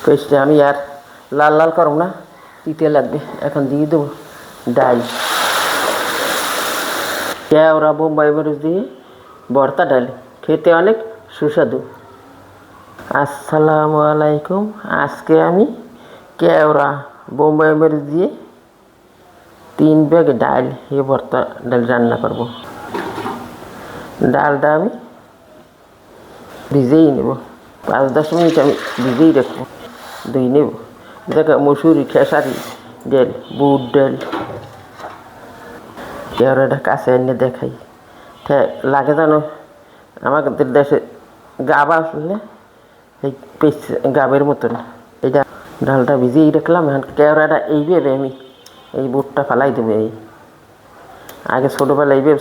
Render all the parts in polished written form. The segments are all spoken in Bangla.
পেস্টে আমি আর লাল লাল করব না, তিতে লাগবে। এখন দিয়ে দেবো ডাল, কেওড়া বোম্বাই মরিচ দিয়ে ভর্তা ডাল, খেতে অনেক সুস্বাদু। আসসালামু আলাইকুম। আজকে আমি কেওড়া বোম্বাই মরিচ দিয়ে 3 ব্যাগ ডাল এই ভর্তা ডাল রান্না করব। ডালটা আমি ভিজেই নেব, 5-10 মিনিট আমি ভিজেই রাখবো, ধুই নেব। দেখো মসুরি, খেসারি ডাল, বুট ডাল। কেওড়াটা কাছে এনে দেখাই লাগে জানো, আমাদের দেশে গাব আসলে এই গাবের মতন। এইটা ডালটা ভিজিয়েই রাখলাম। এখন কেওড়াটা এইভাবে আমি এই বুটটা ফালাই দেবো। এই আগে ছোটোবেলায় এইভাবে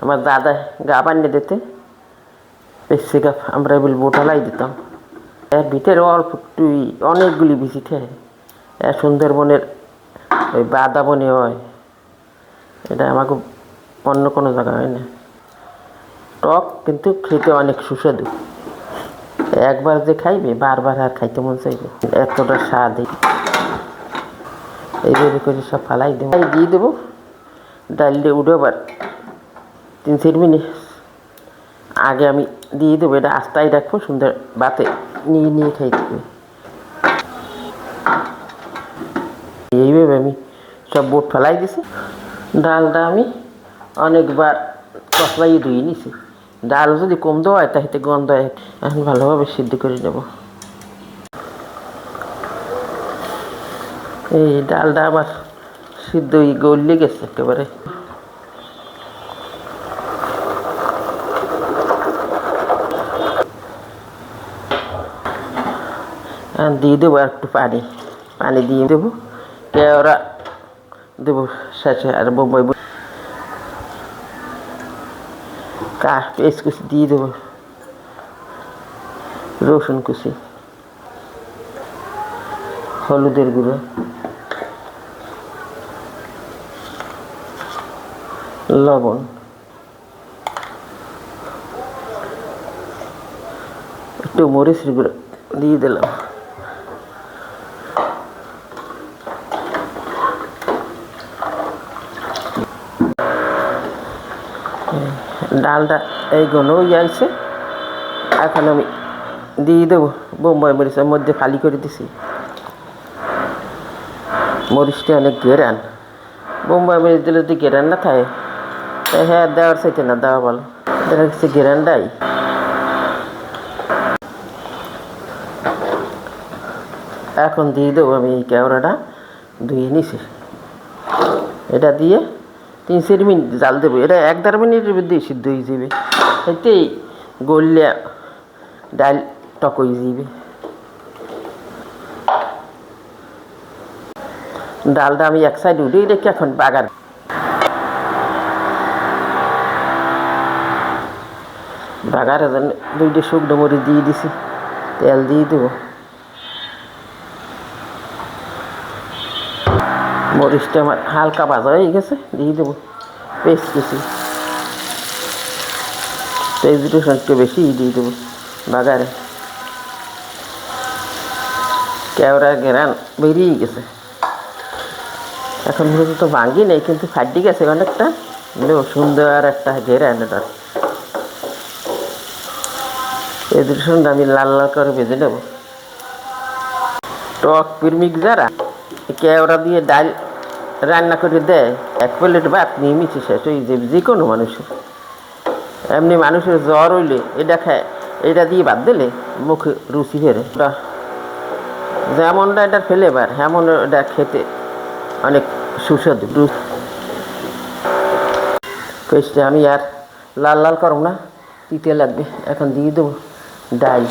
আমার দাদা গাব আনিয়ে দিতে, পেঁচে গাব আমরা এগুলো বুট ফালাই দিতাম। এর ভিতরে অল্প একটু অনেকগুলি বিচি থাকে। সুন্দরবনের ওই বাদাবনে হয়, এটা আমাকে অন্য কোনো জায়গায় হয় না। টক কিন্তু খেতে অনেক সুস্বাদু। একবার যে খাইবে বারবার আর খাইতে মন চাইবে, এতটা স্বাদ। এইভাবে করে সব ফালাই দেবো, দিয়ে দেবো। ডাল দিয়ে উঠোবার 3-4 মিনিট আগে আমি দিয়ে দেবো। এটা আস্তায় রাখবো, সুন্দর বাতে নিয়ে নিয়ে খাইতে হবে। এইভাবে আমি সব বুট ফেলাই দিছি। ডালটা আমি অনেকবার কষলাইয়ে ধুয়ে নিছি। ডাল যদি কম দেওয়া হয় তাহলে গন্ধ হয়। এখন ভালোভাবে সিদ্ধ করে নেব। এই ডালটা আমার সিদ্ধ গলে গেছে একেবারে। দিয়ে দেবো আর একটু পানি দিয়ে দেবো। কেওড়া দেবো শেষে, আর বোম্বাই পেঁয়াজ কুচি দিয়ে দেবো, রসুন কুচি, হলুদের গুঁড়ো, লবণ, একটু মরিচের গুঁড়ো দিয়ে দিলাম। ডালটা এই ঘন হয়ে আসছে। এখন আমি দিয়ে দেবো বোম্বাই মরিচের মধ্যে ফালি করে দিছি। মরিচটা অনেক ঘেরান, বোম্বাই মরিচ দিলে যদি ঘেরান না থাকে তাই হ্যাঁ দেওয়ার চাইতে না দেওয়া ভালো। দেখা গেছে ঘেরানটাই। এখন দিয়ে দেবো আমি এই কেওড়াটা ধুয়ে নিছি। এটা দিয়ে 3-4 মিনিট জাল দেবো। এটা 1-1.5 মিনিটের মধ্যেই সিদ্ধ হয়ে যাবে। এতেই গলিয়া ডাল টক হয়ে যাবে। ডালটা আমি এক সাইড উঠেই রেখে এখন বাগারের জন্য 2টা শুকনো মরিচ দিয়ে দিছি, তেল দিয়ে দেবো। মরিচটা আমার হালকা ভাজা হয়ে গেছে, দিয়ে দেবো পেস্ট কুচি। পেস্ট রসুন একটু বেশি দিয়ে দেবো বাগারে। কেওড়া ঘেরান বেরিয়ে গেছে। এখন পর্যন্ত ভাঙি নেই, কিন্তু ফাটি গেছে অনেকটা। সুন্দর একটা ঘেরান। এটা পেঁয়াজ রসুনটা আমি লাল লাল করে ভেজে নেব। টক প্রেমিক যারা কেওড়া দিয়ে ডাল রান্না করে দেয়, 1 প্লেট ভাত নিয়ে মিশে শেষ হয়ে যাবে যে কোনো মানুষের। এমনি মানুষের জ্বর হইলে এটা খায়, এটা দিয়ে ভাত দিলে মুখে রুচি ফেরে। যেমনটা এটা ফ্লেভার, এমন এটা খেতে অনেক সুস্বাদু। পেস্টে আমি আর লাল লাল করব না, তিতে লাগবে। এখন দিয়ে দেবো ডাল,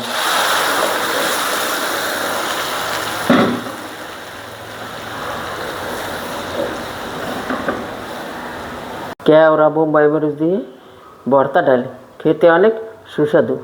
কেওড়া বোম্বাই মরিচ দিয়ে ভর্তা ডাল, খেতে অনেক সুস্বাদু।